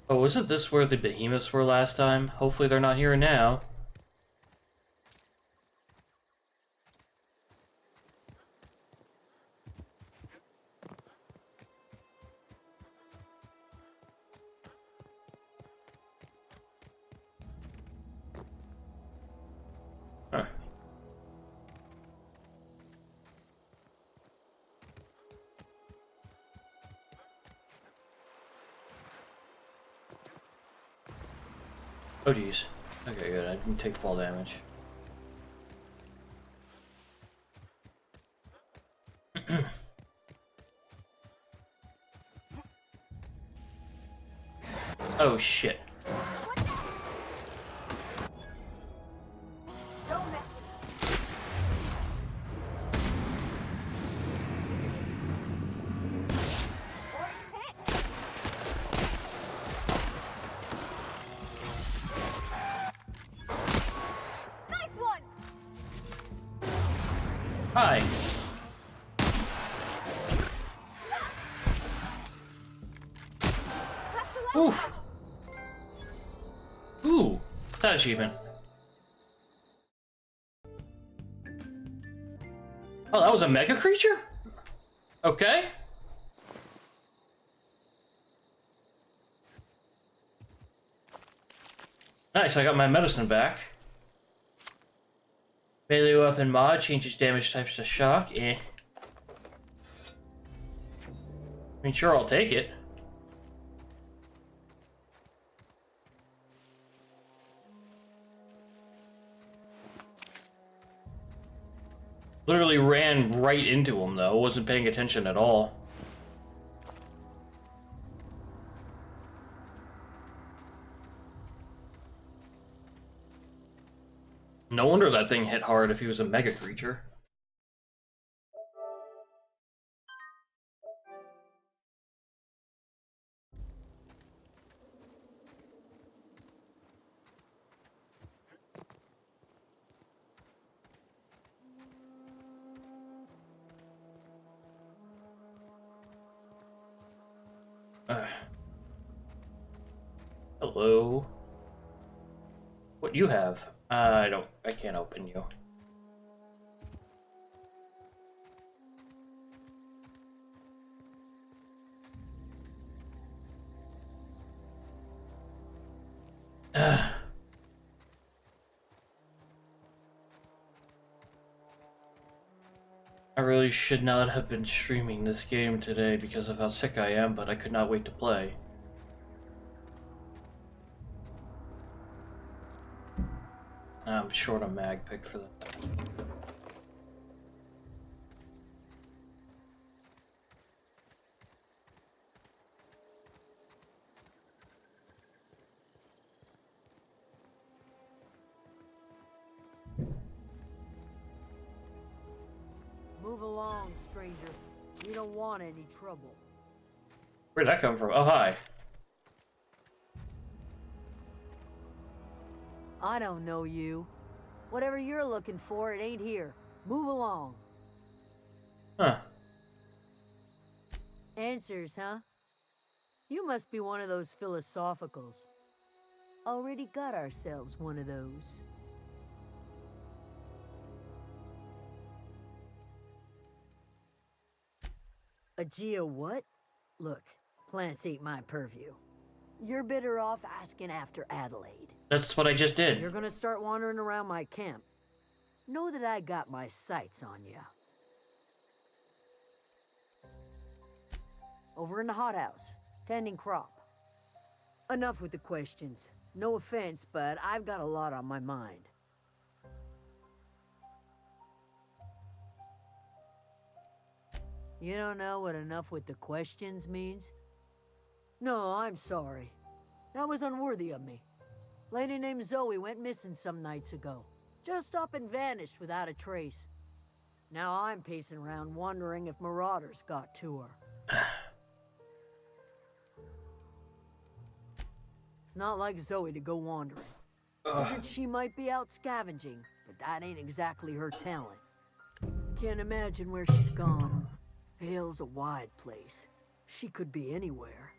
Oh, wasn't this where the behemoths were last time? Hopefully they're not here now. Huh. Oh, jeez. Okay, good. I didn't take fall damage. Oh, shit. Hi. Oof. Ooh. That achievement. Oh, that was a mega creature? Okay. Nice, I got my medicine back. Melee weapon mod changes damage types to shock. Eh. I mean, sure, I'll take it. Literally ran right into him, though. Wasn't paying attention at all. No wonder that thing hit hard if he was a mega creature. Hello. What you have? I can't open you. I really should not have been streaming this game today because of how sick I am, but I could not wait to play. I'm short a mag pick for that. Move along, stranger. We don't want any trouble. Where'd that come from? Oh, hi. I don't know you. Whatever you're looking for, it ain't here. Move along. Huh. Answers, huh? You must be one of those philosophicals. Already got ourselves one of those. A geo what? Look, plants ain't my purview. You're better off asking after Adelaide. That's what I just If did. you're gonna start wandering around my camp, know that I got my sights on you. Over in the hothouse, tending crop. Enough with the questions. No offense, but I've got a lot on my mind. You don't know what enough with the questions means? No, I'm sorry. That was unworthy of me. Lady named Zoe went missing some nights ago. Just up and vanished without a trace. Now I'm pacing around wondering if marauders got to her. It's not like Zoe to go wandering. Figured she might be out scavenging, but that ain't exactly her talent. Can't imagine where she's gone. Vale's a wide place. She could be anywhere.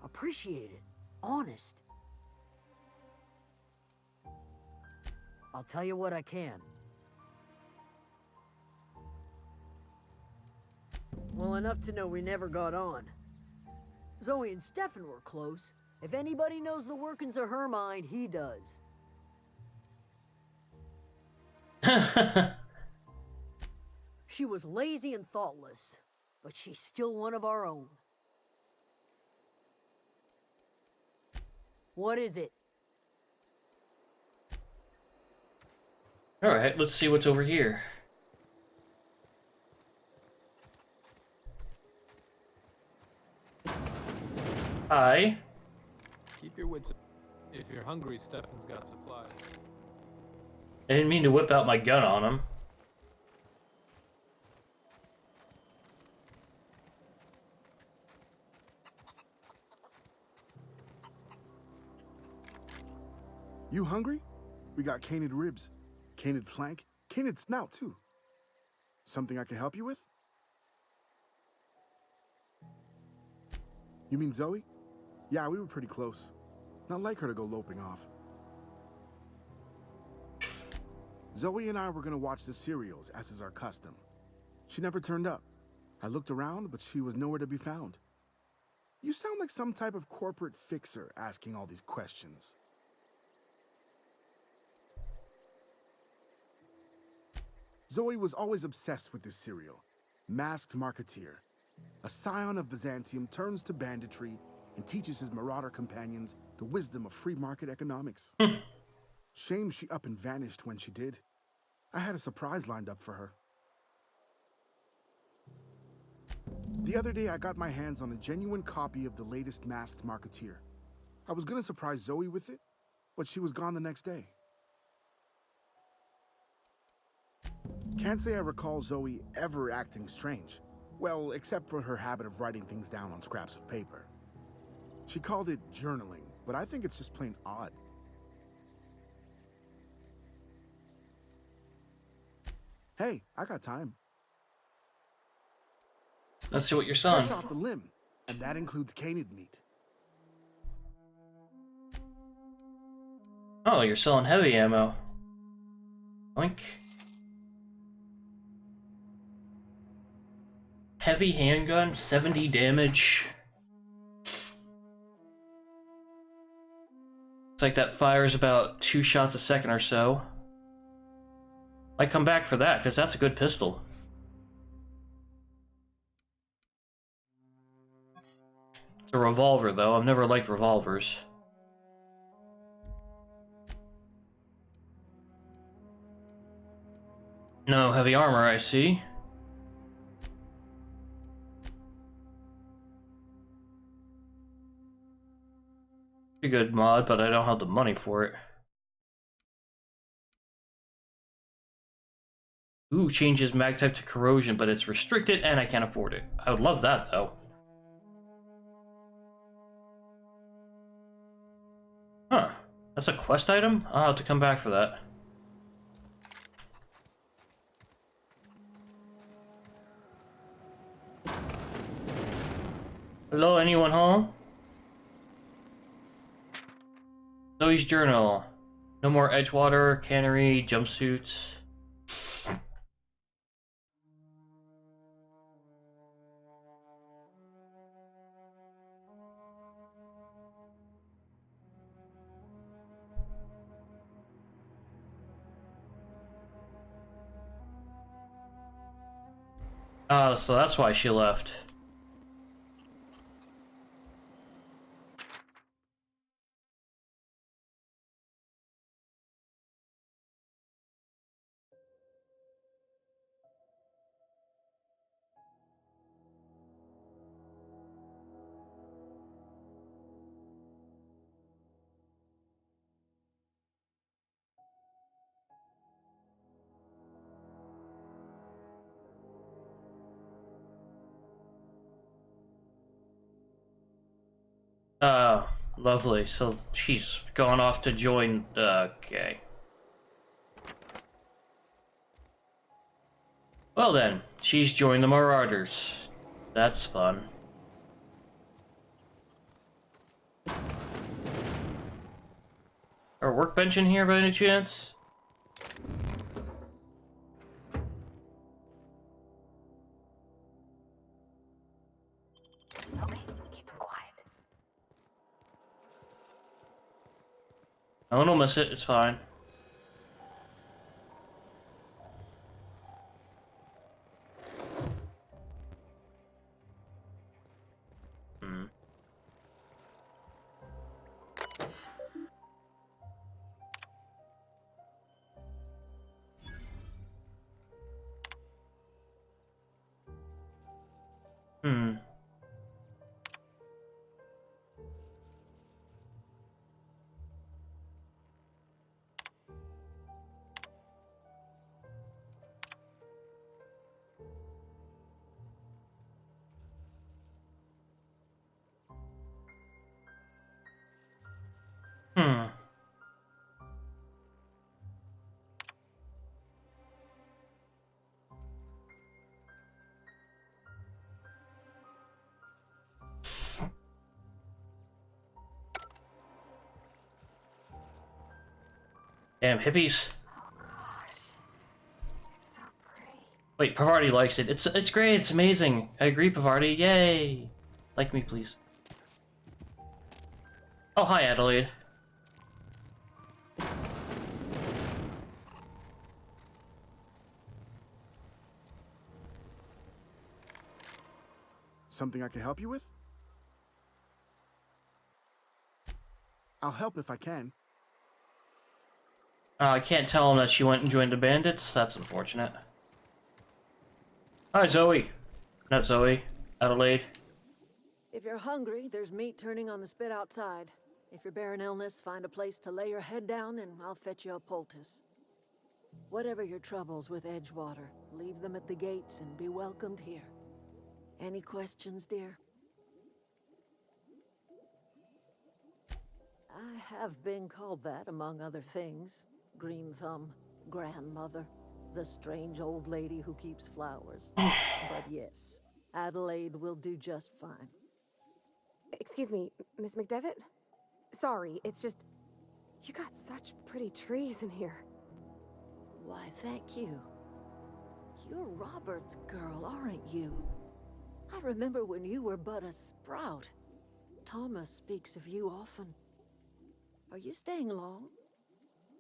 Appreciate it. Honest. I'll tell you what I can. Well, enough to know we never got on. Zoe and Stefan were close. If anybody knows the workings of her mind, he does. She was lazy and thoughtless, but she's still one of our own. What is it? Alright, let's see what's over here. Hi. Keep your wits. If you're hungry, Stefan's got supplies. I didn't mean to whip out my gun on him. You hungry? We got canid ribs, canid flank, canid snout too. Something I can help you with? You mean Zoe? Yeah, we were pretty close. Not like her to go loping off. Zoe and I were gonna watch the serials, as is our custom. She never turned up. I looked around, but she was nowhere to be found. You sound like some type of corporate fixer asking all these questions. Zoe was always obsessed with this serial. Masked Marketeer. A scion of Byzantium turns to banditry and teaches his marauder companions the wisdom of free market economics. Shame she up and vanished when she did. I had a surprise lined up for her. The other day I got my hands on a genuine copy of the latest Masked Marketeer. I was gonna surprise Zoe with it, but she was gone the next day. Can't say I recall Zoe ever acting strange. Well, except for her habit of writing things down on scraps of paper. She called it journaling, but I think it's just plain odd. Hey, I got time. Let's see what you're selling. Fresh off the limb, and that includes canid meat. Oh, you're selling heavy ammo. Oink. Heavy handgun, 70 damage. It's like that fires about 2 shots a second or so. Might come back for that, because that's a good pistol. It's a revolver, though. I've never liked revolvers. No heavy armor, I see. Pretty good mod, but I don't have the money for it. Ooh, changes mag type to corrosion, but it's restricted and I can't afford it. I would love that, though. Huh. That's a quest item? I'll have to come back for that. Hello, anyone home? Zoe's journal. No more Edgewater, cannery, jumpsuits. So that's why she left. Lovely. So she's gone off to join. Okay. Well then, she's joined the Marauders. That's fun. workbench in here by any chance? I don't miss it, it's fine. Hmm. Hmm. Hmm. Damn hippies. Wait, Pavardi likes it. It's great, it's amazing. I agree, Pavardi. Yay! Like me, please. Oh, hi, Adelaide. Something I can help you with? I'll help if I can. I can't tell him that she went and joined the bandits. That's unfortunate. Hi, Zoe. Not Zoe. Adelaide. If you're hungry, there's meat turning on the spit outside. If you're bearing illness, find a place to lay your head down and I'll fetch you a poultice. Whatever your troubles with Edgewater, leave them at the gates and be welcomed here. Any questions, dear? I have been called that, among other things. Green Thumb, grandmother, the strange old lady who keeps flowers. But yes, Adelaide will do just fine. Excuse me, Miss McDevitt? Sorry, it's just... You got such pretty trees in here. Why, thank you. You're Robert's girl, aren't you? I remember when you were but a sprout. Thomas speaks of you often. Are you staying long?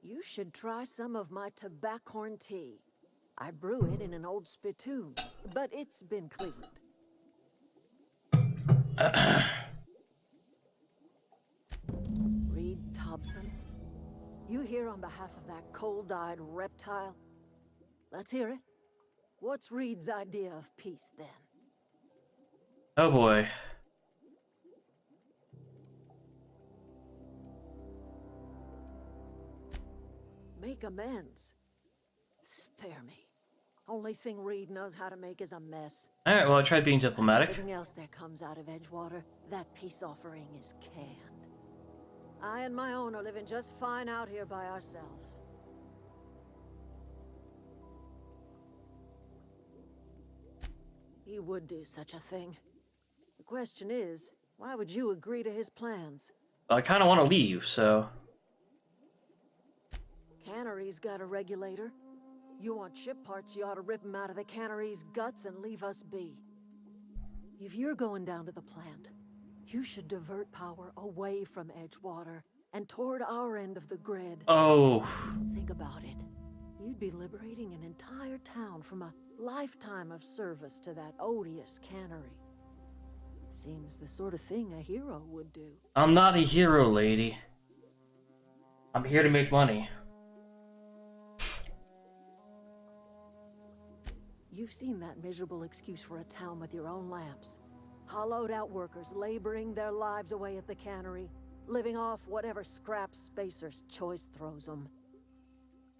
You should try some of my tobaccorn tea. I brew it in an old spittoon, but it's been cleaned. Reed Thompson? You here on behalf of that cold-eyed reptile? Let's hear it. What's Reed's idea of peace, then? Oh boy. Make amends. Spare me. Only thing Reed knows how to make is a mess. Alright, well, I tried being diplomatic. Everything else that comes out of Edgewater, that peace offering is canned. I and my own are living just fine out here by ourselves. He would do such a thing. The question is, why would you agree to his plans? I kind of want to leave, so... Cannery's got a regulator. You want ship parts, you ought to rip them out of the cannery's guts and leave us be. If you're going down to the plant, you should divert power away from Edgewater and toward our end of the grid. Oh. Think about it. You'd be liberating an entire town from a lifetime of service to that odious cannery. Seems the sort of thing a hero would do. I'm not a hero, lady. I'm here to make money. You've seen that miserable excuse for a town with your own lamps. Hollowed out workers laboring their lives away at the cannery, living off whatever scrap Spacer's choice throws them.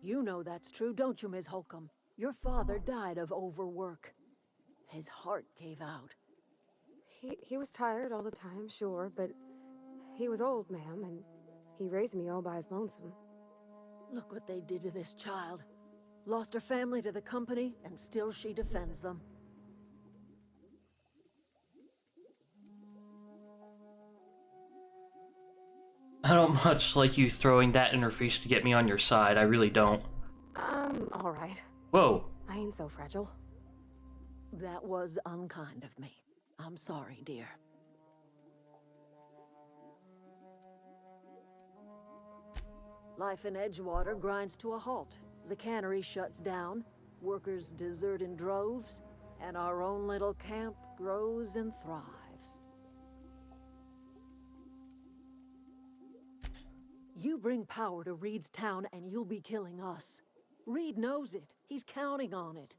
You know that's true, don't you, Ms. Holcomb? Your father died of overwork. His heart gave out. He was tired all the time, sure, but he was old, ma'am, and he raised me all by his lonesome. Look what they did to this child. Lost her family to the company, and still she defends them. I don't much like you throwing that interface to get me on your side. I really don't. Alright. Whoa. I ain't so fragile. That was unkind of me. I'm sorry, dear. Life in Edgewater grinds to a halt. The cannery shuts down, workers desert in droves, and our own little camp grows and thrives. You bring power to Reed's town and you'll be killing us. Reed knows it. He's counting on it.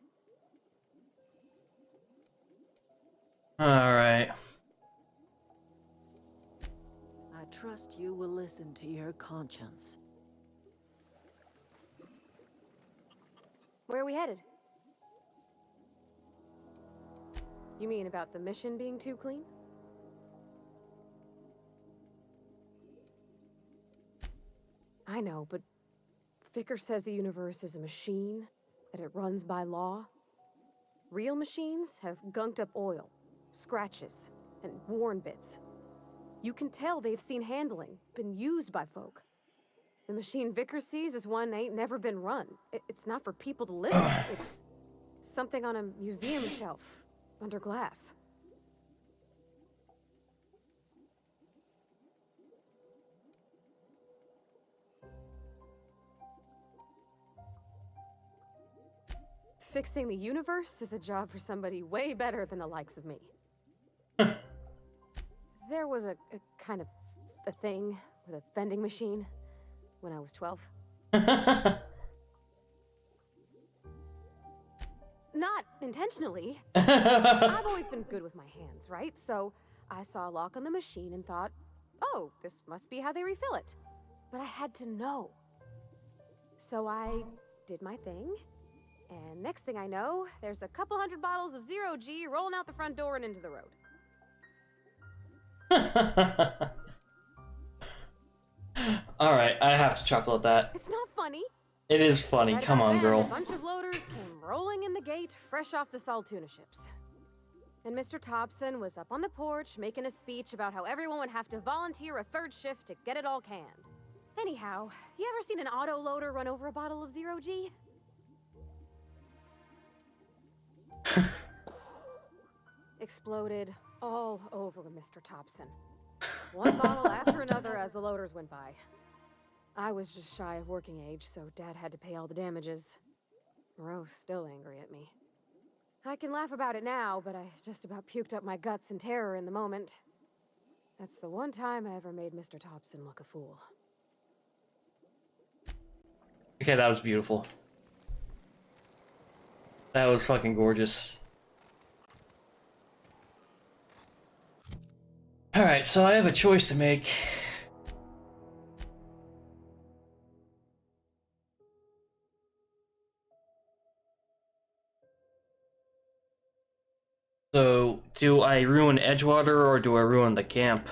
Alright. I trust you will listen to your conscience. Where are we headed? You mean about the mission being too clean? I know, but Vicker says the universe is a machine, that it runs by law. Real machines have gunked up oil, scratches, and worn bits. You can tell they've seen handling, been used by folk. The machine Vicker sees is one ain't never been run. It's not for people to live in. It's something on a museum shelf, under glass. Fixing the universe is a job for somebody way better than the likes of me. There was a kind of a thing with a vending machine when I was 12. Not intentionally. I've always been good with my hands, right? So I saw a lock on the machine and thought, oh, this must be how they refill it. But I had to know. So I did my thing. And next thing I know, there's a couple hundred bottles of 0G rolling out the front door and into the road. Alright, I have to chuckle at that. It's not funny. It is funny, Right come about on, then, girl. A bunch of loaders came rolling in the gate, fresh off the Saltuna ships. And Mr. Thompson was up on the porch making a speech about how everyone would have to volunteer a third shift to get it all canned. Anyhow, you ever seen an auto loader run over a bottle of 0G? Exploded all over Mr. Thompson. One bottle after another as the loaders went by. I was just shy of working age, so Dad had to pay all the damages. Moreau's still angry at me. I can laugh about it now, but I just about puked up my guts in terror in the moment. That's the one time I ever made Mr. Thompson look a fool. Okay, that was beautiful. That was fucking gorgeous. Alright, so I have a choice to make. So, do I ruin Edgewater or do I ruin the camp?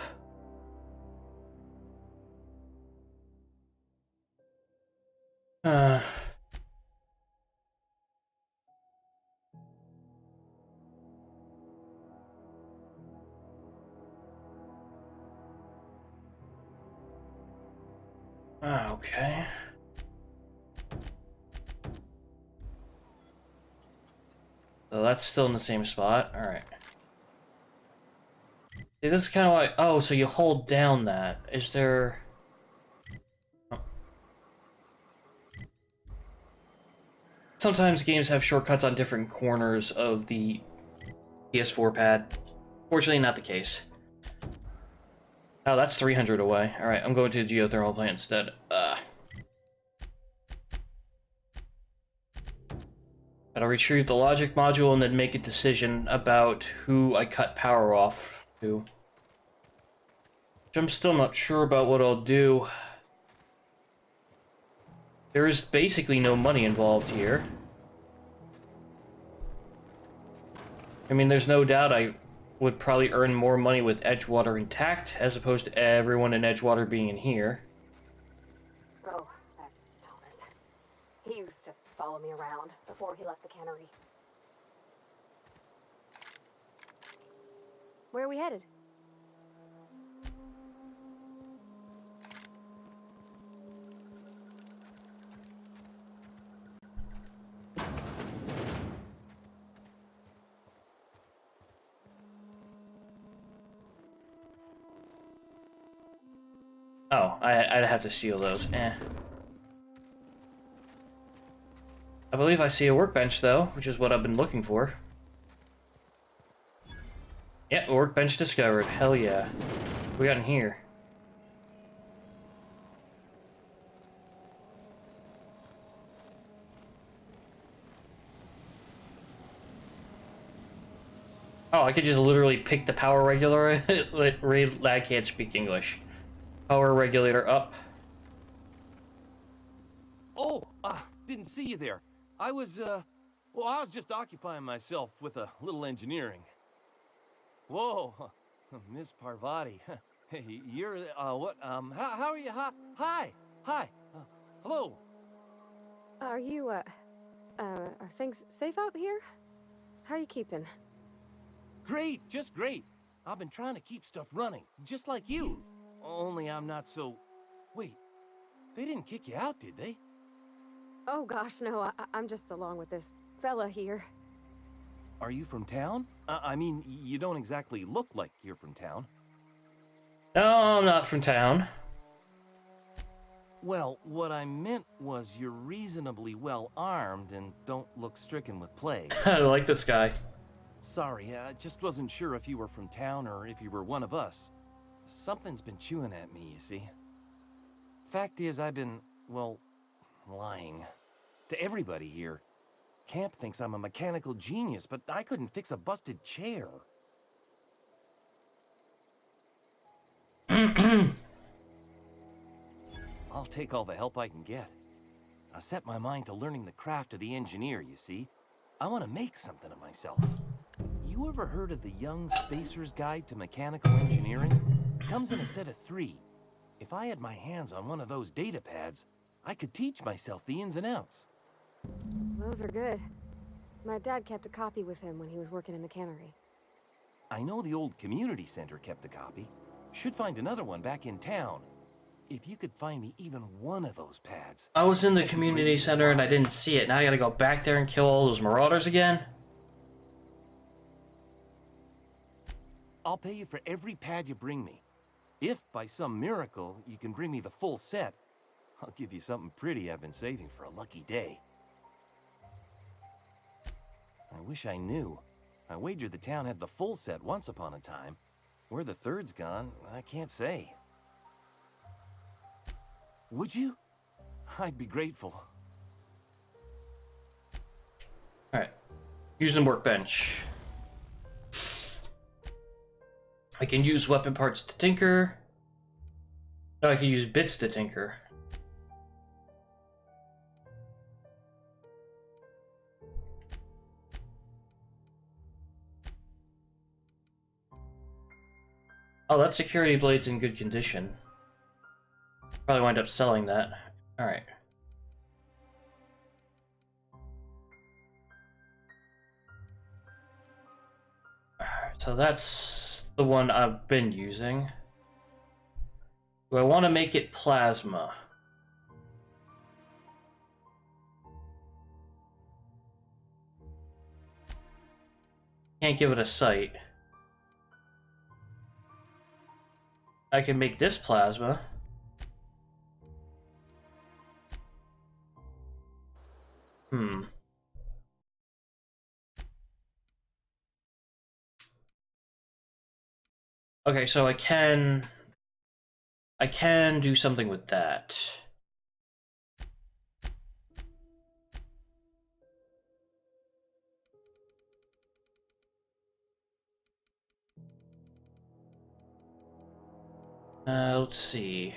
Okay. So that's still in the same spot. Alright. See, this is kind of like... Oh, so you hold down that. Is there... Oh. Sometimes games have shortcuts on different corners of the PS4 pad. Fortunately, not the case. Oh, that's 300 away. Alright, I'm going to the geothermal plant instead. Gotta retrieve the logic module and then make a decision about who I cut power off to. Which I'm still not sure about what I'll do. There is basically no money involved here. I mean, there's no doubt I would probably earn more money with Edgewater intact, as opposed to everyone in Edgewater being in here. Oh, that's Thomas. He used to follow me around before he left the cannery. Where are we headed? Oh, I'd have to steal those. Eh. I believe I see a workbench, though, which is what I've been looking for. Yep, workbench discovered. Hell yeah. What we got in here? Oh, I could just literally pick the power regulator. Lad can't speak English. Power regulator up. Oh, didn't see you there. I was just occupying myself with a little engineering. Whoa, Miss Parvati. Hey, you're, what, how are you? Hi, hello. Are you, are things safe out here? How are you keeping? Great, just great. I've been trying to keep stuff running, just like you. Only I'm not so... Wait, they didn't kick you out, did they? Oh gosh, no, I'm just along with this fella here. Are you from town? I mean, you don't exactly look like you're from town. No, I'm not from town. Well, what I meant was you're reasonably well armed and don't look stricken with plague. I like this guy. Sorry, I just wasn't sure if you were from town or if you were one of us. Something's been chewing at me, you see. Fact is, I've been, well, lying. To everybody here. Camp thinks I'm a mechanical genius, but I couldn't fix a busted chair. I'll take all the help I can get. I set my mind to learning the craft of the engineer, you see. I want to make something of myself. You ever heard of the Young Spacer's Guide to Mechanical Engineering? It comes in a set of 3. If I had my hands on one of those data pads, I could teach myself the ins and outs. Those are good. My dad kept a copy with him when he was working in the cannery. I know the old community center kept a copy. Should find another one back in town. If you could find me even one of those pads... I was in the community center and I didn't see it. Now I gotta go back there and kill all those marauders again? I'll pay you for every pad you bring me. If, by some miracle, you can bring me the full set, I'll give you something pretty I've been saving for a lucky day. I wish I knew. I wagered the town had the full set once upon a time. Where the third's gone, I can't say. Would you? I'd be grateful. Alright. Using workbench. I can use weapon parts to tinker. No, I can use bits to tinker. Oh, that security blade's in good condition. Probably wind up selling that. Alright. So that's the one I've been using. Do I want to make it plasma? Can't give it a sight. I can make this plasma. Okay, so I can do something with that. Let's see.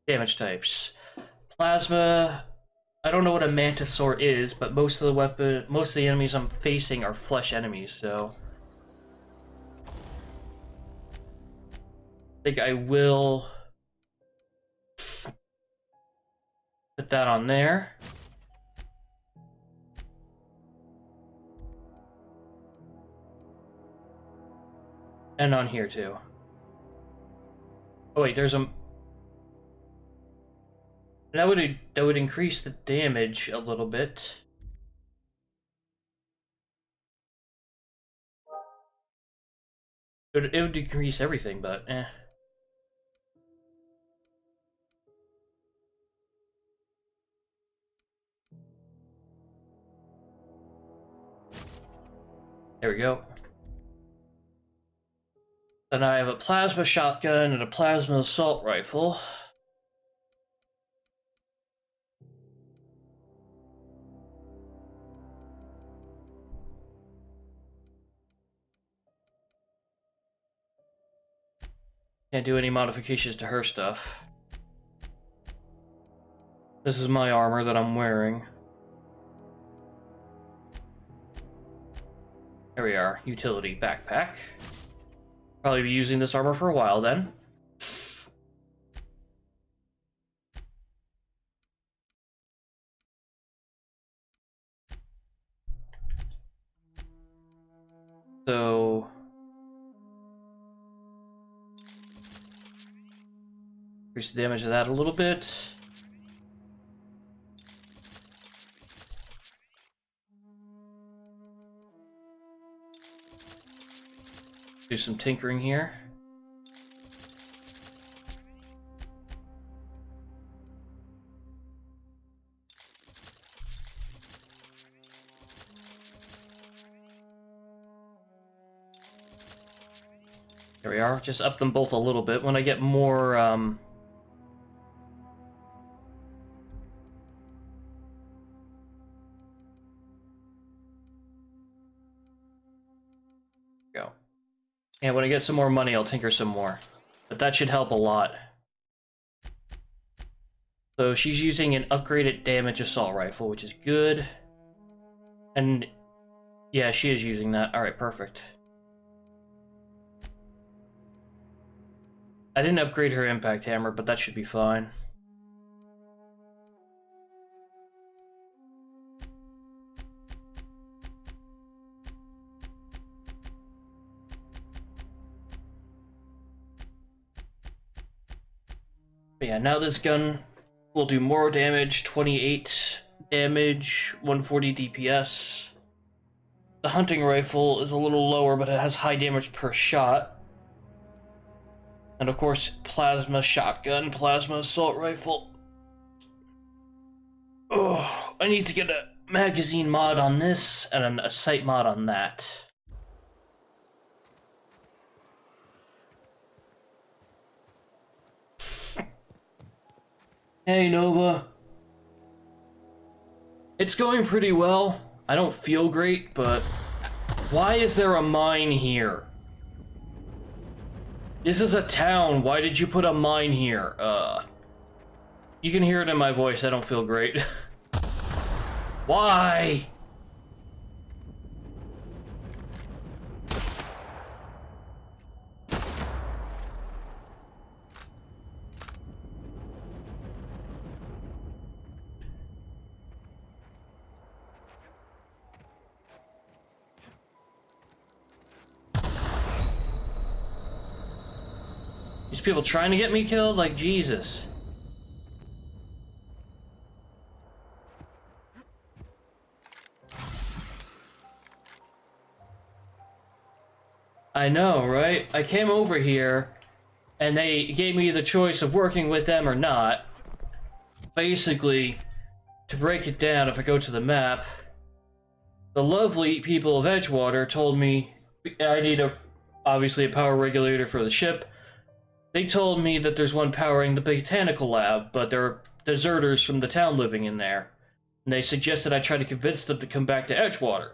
Damage types. Plasma. I don't know what a mantisaur is, but most of the enemies I'm facing are flesh enemies, so I think I will put that on there. And on here too. Oh wait, there's a... That would increase the damage a little bit. It would decrease everything, but eh. There we go. Then I have a plasma shotgun and a plasma assault rifle. Can't do any modifications to her stuff. This is my armor that I'm wearing. There we are, utility backpack. Probably be using this armor for a while then. So... increase the damage of that a little bit. Do some tinkering here. There we are. Just up them both a little bit. When I get more, go. And when I get some more money, I'll tinker some more. But that should help a lot. So she's using an upgraded damage assault rifle, which is good. And yeah, she is using that. Alright, perfect. I didn't upgrade her impact hammer, but that should be fine. But yeah, now this gun will do more damage, 28 damage, 140 DPS. The hunting rifle is a little lower, but it has high damage per shot. And of course, plasma shotgun, plasma assault rifle. Oh, I need to get a magazine mod on this and a sight mod on that. Hey, Nova. It's going pretty well. I don't feel great, but why is there a mine here? This is a town. Why did you put a mine here? You can hear it in my voice. I don't feel great. Why? These people trying to get me killed? Like, Jesus. I know, right? I came over here, and they gave me the choice of working with them or not. Basically, to break it down, if I go to the map, the lovely people of Edgewater told me I need obviously a power regulator for the ship. They told me that there's one powering the botanical lab, but there are deserters from the town living in there. And they suggested I try to convince them to come back to Edgewater.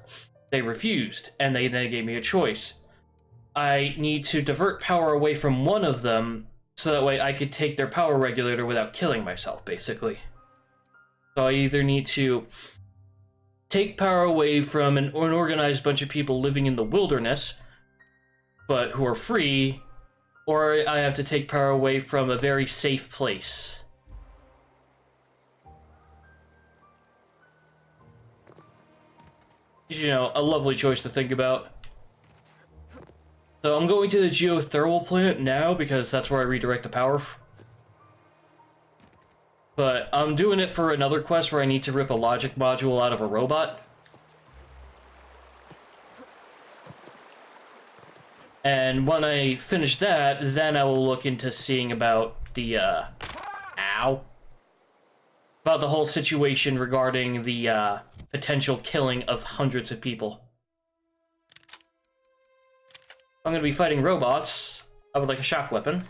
They refused, and they then gave me a choice. I need to divert power away from one of them, so that way I could take their power regulator without killing myself, basically. So I either need to take power away from an unorganized bunch of people living in the wilderness, but who are free, or I have to take power away from a very safe place. You know, a lovely choice to think about. So I'm going to the geothermal plant now because that's where I redirect the power. But I'm doing it for another quest where I need to rip a logic module out of a robot. And when I finish that, then I will look into seeing about the, about the whole situation regarding the, potential killing of hundreds of people. I'm gonna be fighting robots. I would like a shock weapon.